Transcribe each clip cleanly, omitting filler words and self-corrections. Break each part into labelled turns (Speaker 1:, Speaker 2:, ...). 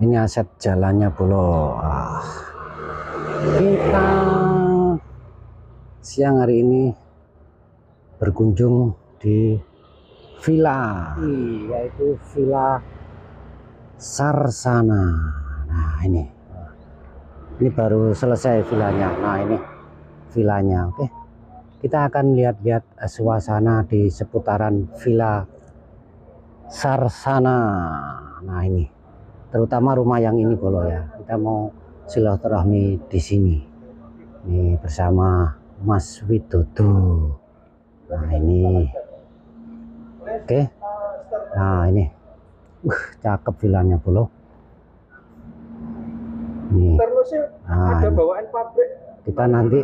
Speaker 1: Ini aset jalannya Bolo. Kita siang hari ini berkunjung di villa, yaitu Villa Sarsana. Nah ini baru selesai villanya. Nah ini villanya. Oke, kita akan lihat-lihat suasana di seputaran Villa Sarsana. Nah ini terutama rumah yang ini Bolo ya. Kita mau silaturahmi di sini. Ini bersama Mas Widodo. Nah ini, oke. Nah ini, cakep villanya Bolo. Nih, nah,
Speaker 2: ada bawaan pabrik.
Speaker 1: kita nanti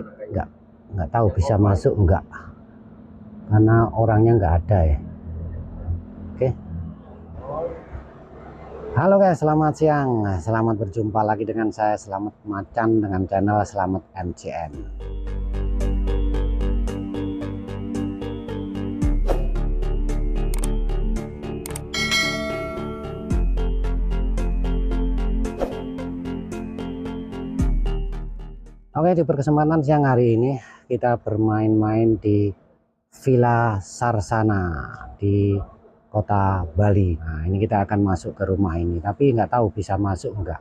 Speaker 1: nggak tahu bisa masuk enggak, karena orangnya nggak ada ya. Oke. Halo guys, selamat siang. Selamat berjumpa lagi dengan saya Selamat Macan dengan channel Selamat MCN. Oke, di perkesempatan siang hari ini kita bermain-main di Villa Sarsana di Kota Bali. Nah ini kita akan masuk ke rumah ini, tapi nggak tahu bisa masuk enggak.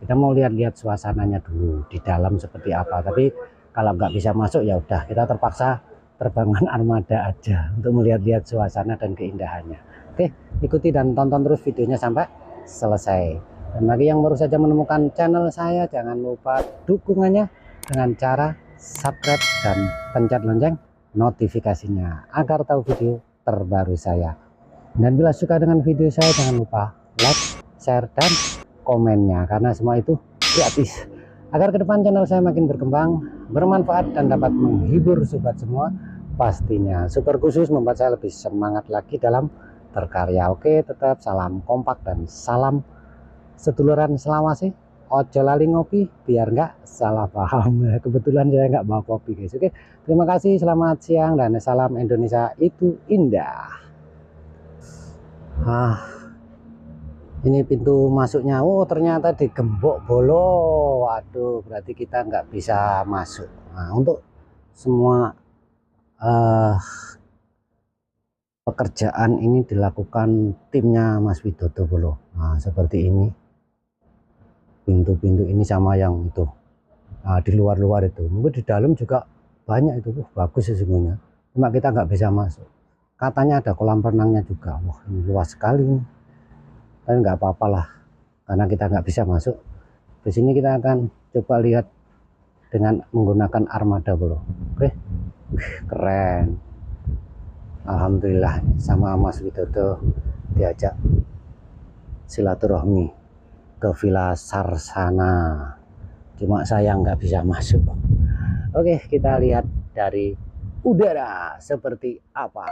Speaker 1: Kita mau lihat-lihat suasananya dulu di dalam seperti apa. Tapi kalau nggak bisa masuk ya udah, kita terpaksa terbangkan armada aja untuk melihat-lihat suasana dan keindahannya. Oke, ikuti dan tonton terus videonya sampai selesai. Dan bagi yang baru saja menemukan channel saya, jangan lupa dukungannya dengan cara subscribe dan pencet lonceng notifikasinya agar tahu video terbaru saya. Dan bila suka dengan video saya, jangan lupa like, share, dan komennya, karena semua itu gratis. Agar ke depan channel saya makin berkembang, bermanfaat, dan dapat menghibur sobat semua, pastinya super khusus membuat saya lebih semangat lagi dalam berkarya. Oke, tetap salam kompak dan salam seduluran selawase. Ojo lali ngopi biar nggak salah paham. Kebetulan saya nggak bawa kopi guys. Oke, terima kasih, selamat siang, dan salam Indonesia itu indah. Ini pintu masuknya. Oh ternyata digembok Bolo. Waduh, berarti kita nggak bisa masuk. Nah, untuk semua pekerjaan ini dilakukan timnya Mas Widodo Bolo. Nah seperti ini, pintu-pintu ini sama yang itu. Nah, di luar-luar itu, mungkin di dalam juga banyak itu. Bagus sesungguhnya, cuma kita nggak bisa masuk. Katanya ada kolam renangnya juga. Wah ini luas sekali, tapi nggak apa-apa lah karena kita nggak bisa masuk. Di sini kita akan coba lihat dengan menggunakan armada Bolo. Oke, keren. Alhamdulillah sama Mas Widodo diajak silaturahmi ke Villa Sarsana, cuma saya nggak bisa masuk. Oke, kita lihat dari udara seperti apa.